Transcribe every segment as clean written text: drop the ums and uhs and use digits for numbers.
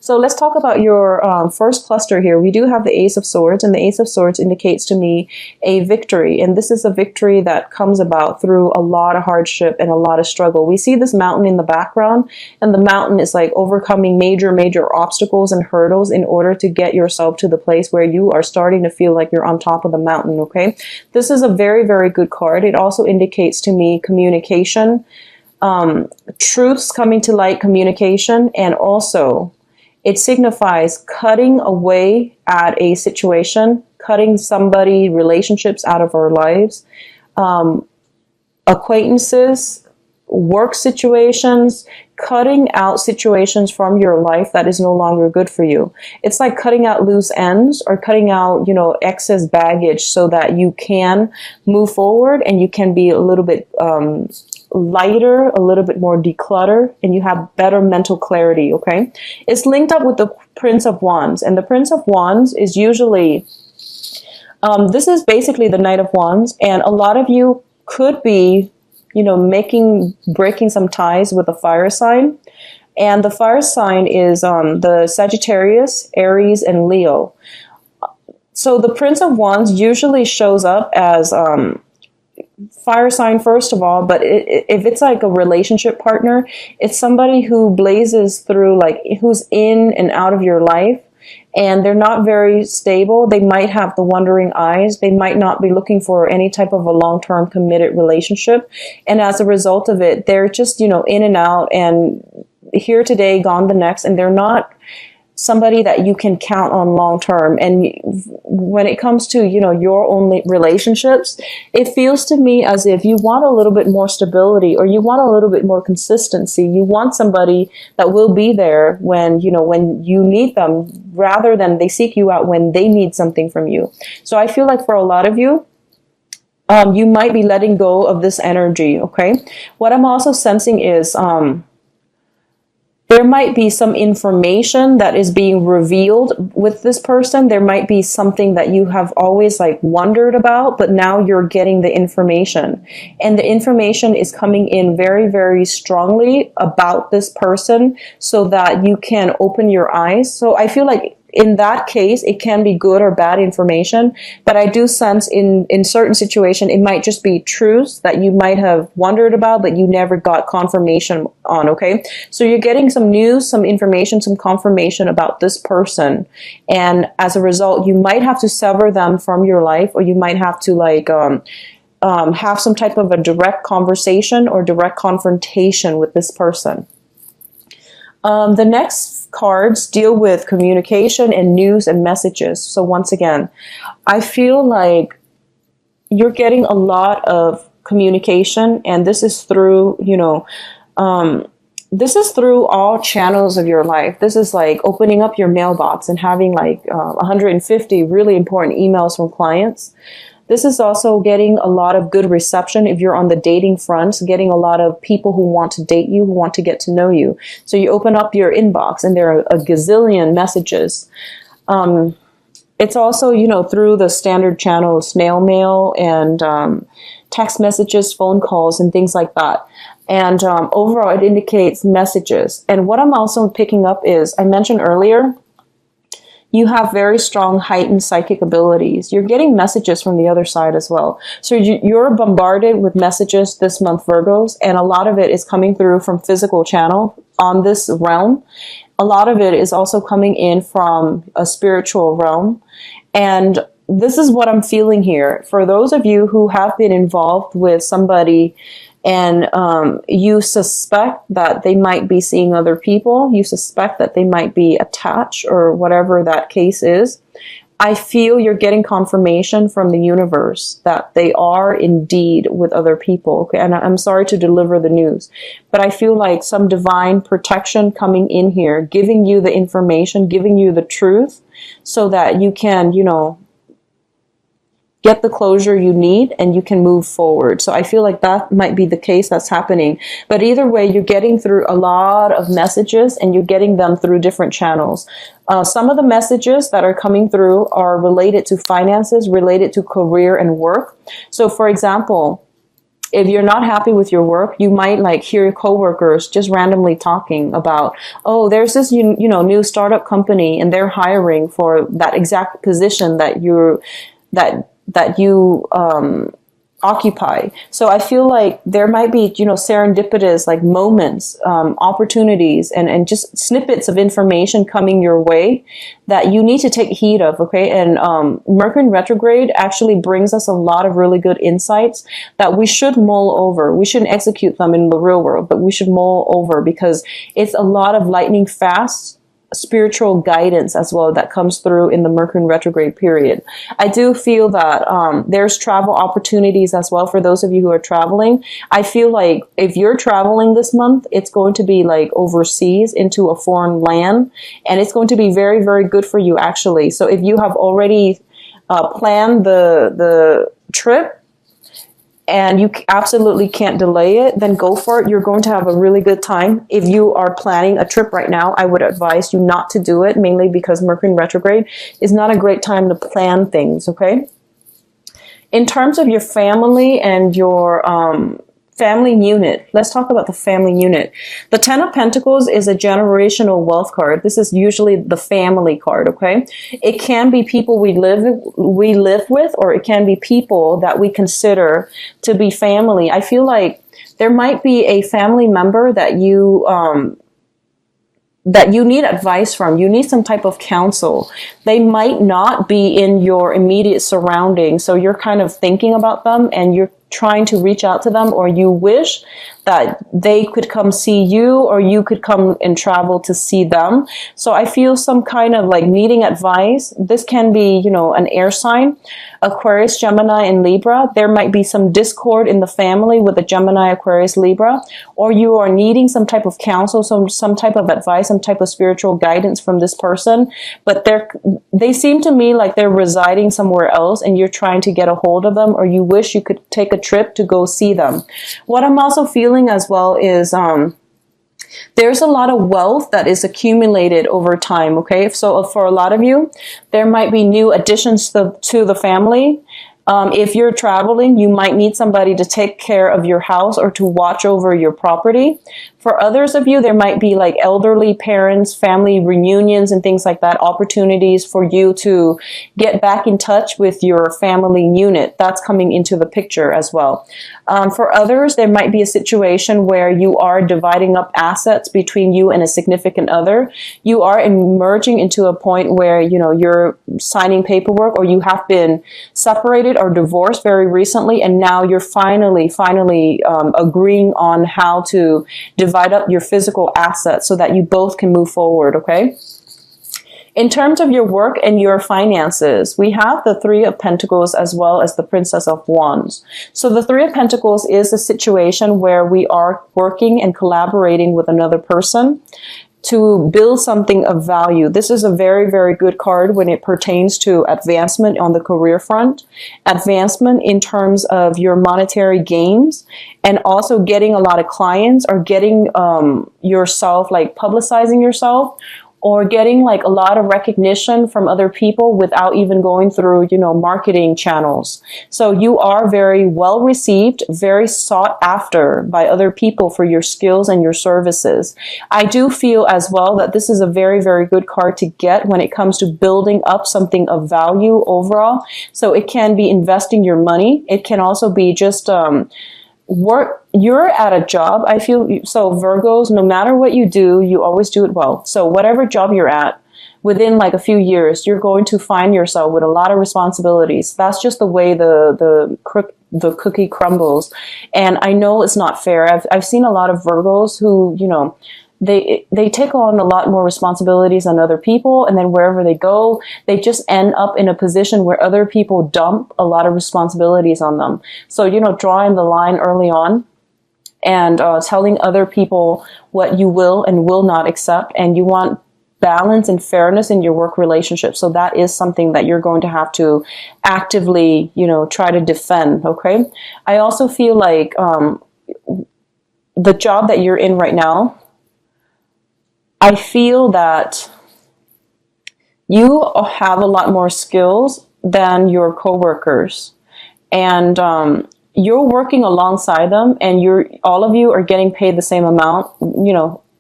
So let's talk about your first cluster here. We do have the Ace of Swords, and the Ace of Swords indicates to me a victory. And this is a victory that comes about through a lot of hardship and a lot of struggle. We see this mountain in the background, and the mountain is like overcoming major, major obstacles and hurdles in order to get yourself to the place where you are starting to feel like you're on top of the mountain, okay? This is a very, very good card. It also indicates to me communication, truths coming to light, communication, and also it signifies cutting away at a situation, cutting somebody, relationships out of our lives, acquaintances, work situations, cutting out situations from your life that is no longer good for you. It's like cutting out loose ends or cutting out, excess baggage so that you can move forward and you can be a little bit lighter, a little bit more decluttered, and you have better mental clarity, okay? It's linked up with the Prince of Wands, and the Prince of Wands is usually, this is basically the Knight of Wands, and a lot of you could be breaking some ties with a fire sign. And the fire sign is the Sagittarius, Aries, and Leo. So the Prince of Wands usually shows up as fire sign, first of all, but if it's like a relationship partner, it's somebody who blazes through, like who's in and out of your life. And they're not very stable. They might have the wandering eyes. They might not be looking for any type of a long-term committed relationship. And as a result of it, they're just, in and out and here today, gone the next. And they're not somebody that you can count on long-term. And when it comes to, your own relationships, it feels to me as if you want a little bit more stability or you want a little bit more consistency. You want somebody that will be there when you need them rather than they seek you out when they need something from you. So I feel like for a lot of you, you might be letting go of this energy, okay? What I'm also sensing is, there might be some information that is being revealed with this person. There might be something that you have always wondered about, but now you're getting the information. And the information is coming in very, very strongly about this person so that you can open your eyes. So I feel like in that case, it can be good or bad information, but I do sense in certain situation, it might just be truths that you might have wondered about, but you never got confirmation on, okay? So you're getting some news, some information, some confirmation about this person. And as a result, you might have to sever them from your life, or you might have to have some type of a direct conversation or direct confrontation with this person. The next cards deal with communication and news and messages. So once again, I feel like you're getting a lot of communication, and this is through, this is through all channels of your life. This is like opening up your mailbox and having 150 really important emails from clients. This is also getting a lot of good reception if you're on the dating front, getting a lot of people who want to date you, who want to get to know you. So you open up your inbox and there are a gazillion messages. It's also, through the standard channels, snail mail and text messages, phone calls, and things like that. And overall, it indicates messages. And what I'm also picking up is, I mentioned earlier, you have very strong heightened psychic abilities. You're getting messages from the other side as well. So you're bombarded with messages this month, Virgos, and a lot of it is coming through from physical channel on this realm. A lot of it is also coming in from a spiritual realm. And this is what I'm feeling here. For those of you who have been involved with somebody and you suspect that they might be seeing other people, you suspect that they might be attached or whatever that case is, I feel you're getting confirmation from the universe that they are indeed with other people. Okay? And I'm sorry to deliver the news, but I feel like some divine protection coming in here, giving you the information, giving you the truth so that you can, get the closure you need and you can move forward. So I feel like that might be the case that's happening. But either way, you're getting through a lot of messages and you're getting them through different channels. Some of the messages that are coming through are related to finances, related to career and work. So for example, If you're not happy with your work, you might like hear your coworkers just randomly talking about, oh, there's this new startup company and they're hiring for that exact position that you occupy. So I feel like there might be, serendipitous like moments, opportunities, and just snippets of information coming your way that you need to take heed of. Okay. And Mercury in retrograde actually brings us a lot of really good insights that we should mull over. We shouldn't execute them in the real world, but we should mull over, because it's a lot of lightning fast spiritual guidance as well that comes through in the Mercury in retrograde period. I do feel that there's travel opportunities as well for those of you who are traveling. I feel like if you're traveling this month, it's going to be like overseas into a foreign land, and it's going to be very, very good for you actually. So if you have already planned the trip, and you absolutely can't delay it, then go for it. You're going to have a really good time. If you are planning a trip right now, I would advise you not to do it, mainly because Mercury in retrograde is not a great time to plan things, okay? In terms of your family and your family unit, let's talk about the family unit. The Ten of Pentacles is a generational wealth card. This is usually the family card, okay? It can be people we live with, or it can be people that we consider to be family. I feel like there might be a family member that you need advice from. You need some type of counsel. They might not be in your immediate surroundings, so you're kind of thinking about them and you're trying to reach out to them, or you wish that they could come see you, or you could come and travel to see them. So I feel some kind of like needing advice. This can be, an air sign, Aquarius, Gemini, and Libra. There might be some discord in the family with the Gemini, Aquarius, Libra, or you are needing some type of counsel, some type of advice, some type of spiritual guidance from this person, but they seem to me like they're residing somewhere else and you're trying to get a hold of them, or you wish you could take a trip to go see them. What I'm also feeling as well is there's a lot of wealth that is accumulated over time, okay? So for a lot of you, there might be new additions to the family. If you're traveling, you might need somebody to take care of your house or to watch over your property. For others of you, there might be like elderly parents, family reunions and things like that, opportunities for you to get back in touch with your family unit. That's coming into the picture as well. For others, there might be a situation where you are dividing up assets between you and a significant other. You are emerging into a point where, you're signing paperwork, or you have been separated or divorced very recently, and now you're finally agreeing on how to divide up your physical assets so that you both can move forward, okay? In terms of your work and your finances, we have the Three of Pentacles as well as the Princess of Wands. So the Three of Pentacles is a situation where we are working and collaborating with another person to build something of value. This is a very, very good card when it pertains to advancement on the career front, advancement in terms of your monetary gains, and also getting a lot of clients, or getting yourself, like publicizing yourself, or getting like a lot of recognition from other people without even going through, marketing channels. So you are very well received, very sought after by other people for your skills and your services. I do feel as well that this is a very, very good card to get when it comes to building up something of value overall. So it can be investing your money. It can also be just, work. You're at a job. I feel so Virgos, no matter what you do, you always do it well. So whatever job you're at, within like a few years, you're going to find yourself with a lot of responsibilities. That's just the way the cookie crumbles. And I know it's not fair. I've seen a lot of Virgos who, they take on a lot more responsibilities than other people, and then wherever they go, they just end up in a position where other people dump a lot of responsibilities on them. So, drawing the line early on and telling other people what you will and will not accept, and you want balance and fairness in your work relationship. So that is something that you're going to have to actively, try to defend, okay? I also feel like the job that you're in right now, I feel that you have a lot more skills than your coworkers, and you're working alongside them, and all of you are getting paid the same amount,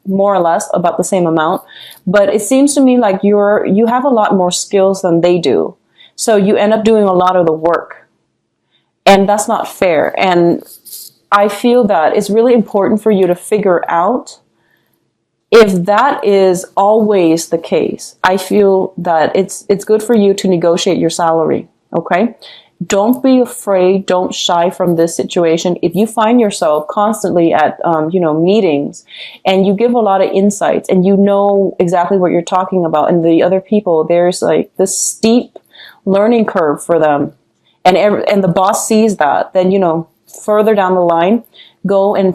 more or less about the same amount. But it seems to me like you have a lot more skills than they do. So you end up doing a lot of the work. And that's not fair. And I feel that it's really important for you to figure out if that is always the case. I feel that it's good for you to negotiate your salary. Okay? Don't be afraid. Don't shy from this situation. If you find yourself constantly at, meetings, and you give a lot of insights, and you know exactly what you're talking about, and the other people, there's like this steep learning curve for them, and the boss sees that, then, further down the line, go and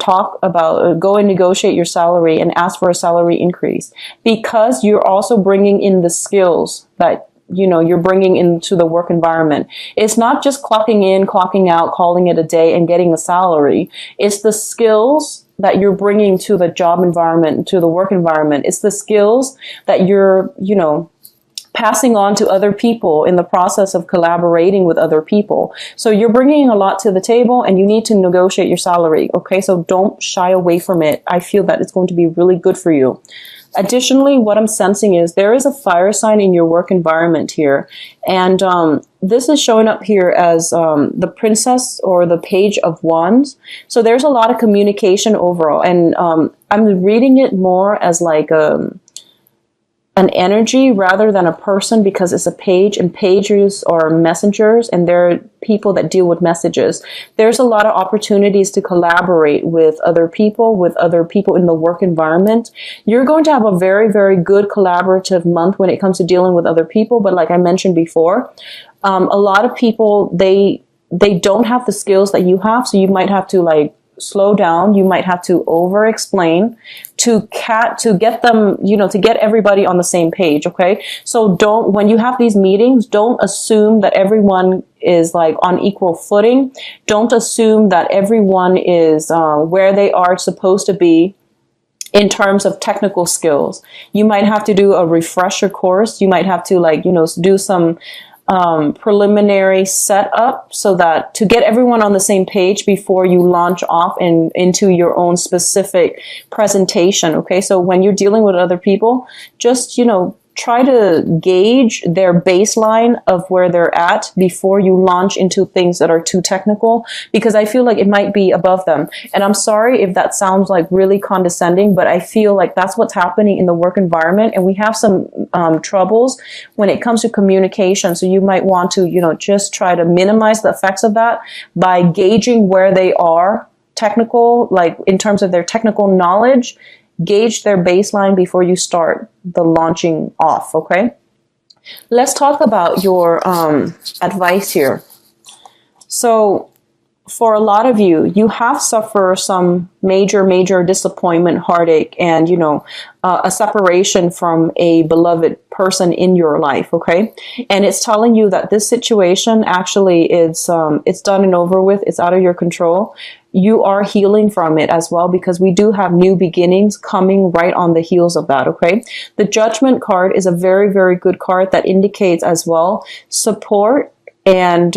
negotiate your salary and ask for a salary increase, because you're also bringing in the skills that you're bringing into the work environment. It's not just clocking in, clocking out, calling it a day and getting a salary. It's the skills that you're bringing to the job environment, to the work environment. It's the skills that you're, passing on to other people in the process of collaborating with other people. So you're bringing a lot to the table, and you need to negotiate your salary. Okay. So don't shy away from it. I feel that it's going to be really good for you. Additionally, what I'm sensing is there is a fire sign in your work environment here. And this is showing up here as the princess or the page of wands. So there's a lot of communication overall. And I'm reading it more as like an energy rather than a person, because it's a page, and pages are messengers, and they're people that deal with messages. There's a lot of opportunities to collaborate with other people in the work environment. You're going to have a very, very good collaborative month when it comes to dealing with other people. But like I mentioned before, a lot of people, they don't have the skills that you have. So you might have to slow down. You might have to over explain to get them, to get everybody on the same page. Okay. So when you have these meetings, don't assume that everyone is on equal footing. Don't assume that everyone is where they are supposed to be in terms of technical skills. You might have to do a refresher course. You might have to do some preliminary setup, so that to get everyone on the same page before you launch off into your own specific presentation. Okay. So when you're dealing with other people, just, try to gauge their baseline of where they're at before you launch into things that are too technical, because I feel like it might be above them. And I'm sorry if that sounds really condescending, but I feel like that's what's happening in the work environment. And we have some troubles when it comes to communication. So you might want to, just try to minimize the effects of that by gauging where they are technical, in terms of their technical knowledge. Gauge their baseline before you start the launching off. Okay. Let's talk about your advice here. So for a lot of you, you have suffered some major disappointment, heartache, and, a separation from a beloved person in your life. Okay. And it's telling you that this situation actually it's done and over with. It's out of your control. You are healing from it as well, because we do have new beginnings coming right on the heels of that. Okay. The Judgment card is a very, very good card that indicates as well support and,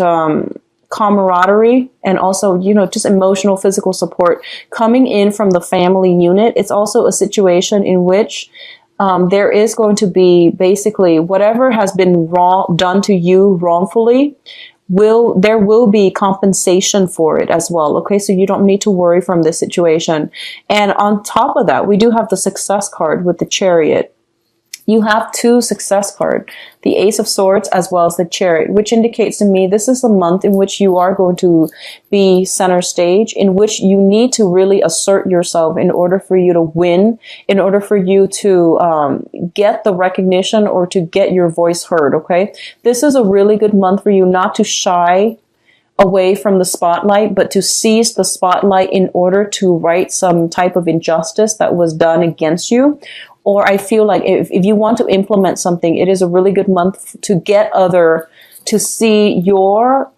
camaraderie, and also, just emotional, physical support coming in from the family unit. It's also a situation in which there is going to be basically whatever has been done to you wrongfully. There will be compensation for it as well. Okay. So you don't need to worry from this situation. And on top of that, we do have the Success card with the Chariot. You have two success cards, the Ace of Swords as well as the Chariot, which indicates to me this is a month in which you are going to be center stage, in which you need to really assert yourself in order for you to win, in order for you to get the recognition or to get your voice heard. Okay. This is a really good month for you not to shy away from the spotlight, but to seize the spotlight in order to right some type of injustice that was done against you. Or I feel like if you want to implement something, it is a really good month to get to see your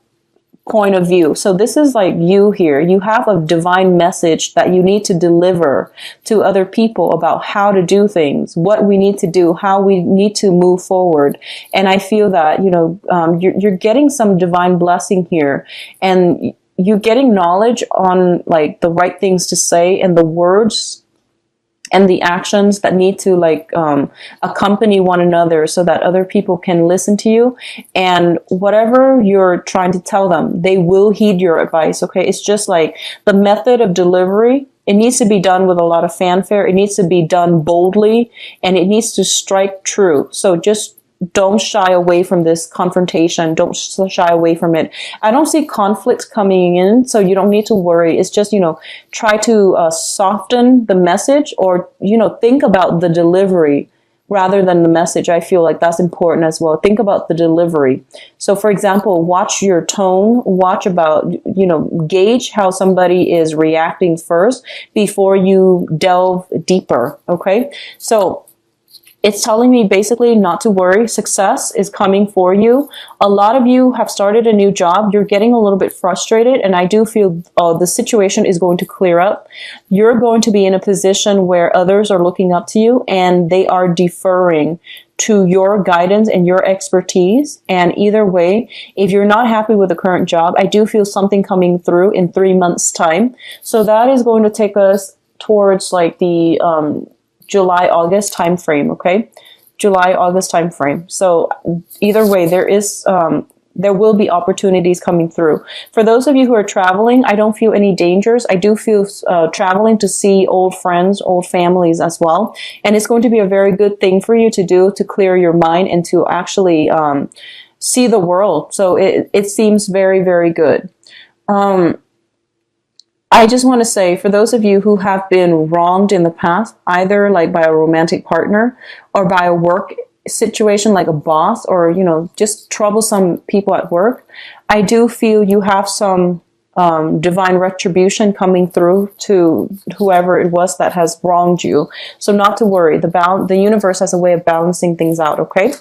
point of view. So this is you here. You have a divine message that you need to deliver to other people about how to do things, what we need to do, how we need to move forward. And I feel that, you're getting some divine blessing here. And you getting knowledge on like the right things to say and the words and the actions that need to like accompany one another so that other people can listen to you, and whatever you're trying to tell them, they will heed your advice. Okay, it's just like the method of delivery. It needs to be done with a lot of fanfare. It needs to be done boldly, and it needs to strike true. So just don't shy away from this confrontation. Don't shy away from it. I don't see conflicts coming in, so you don't need to worry. It's just, try to soften the message, or, think about the delivery rather than the message. I feel like that's important as well. Think about the delivery. So for example, watch your tone, watch about, gauge how somebody is reacting first before you delve deeper. Okay. So it's telling me basically not to worry. Success is coming for you. A lot of you have started a new job. You're getting a little bit frustrated, and I do feel the situation is going to clear up. You're going to be in a position where others are looking up to you, and they are deferring to your guidance and your expertise. And either way, if you're not happy with the current job, I do feel something coming through in 3 months' time. So that is going to take us towards like the July, August time frame, okay? July, August time frame. So either way, there will be opportunities coming through. For those of you who are traveling, I don't feel any dangers. I do feel traveling to see old friends, old families as well. And it's going to be a very good thing for you to do to clear your mind and to actually see the world. So it seems very, very good. I just want to say, for those of you who have been wronged in the past, either like by a romantic partner or by a work situation like a boss, or, just troublesome people at work, I do feel you have some divine retribution coming through to whoever it was that has wronged you. So not to worry. The universe has a way of balancing things out, okay?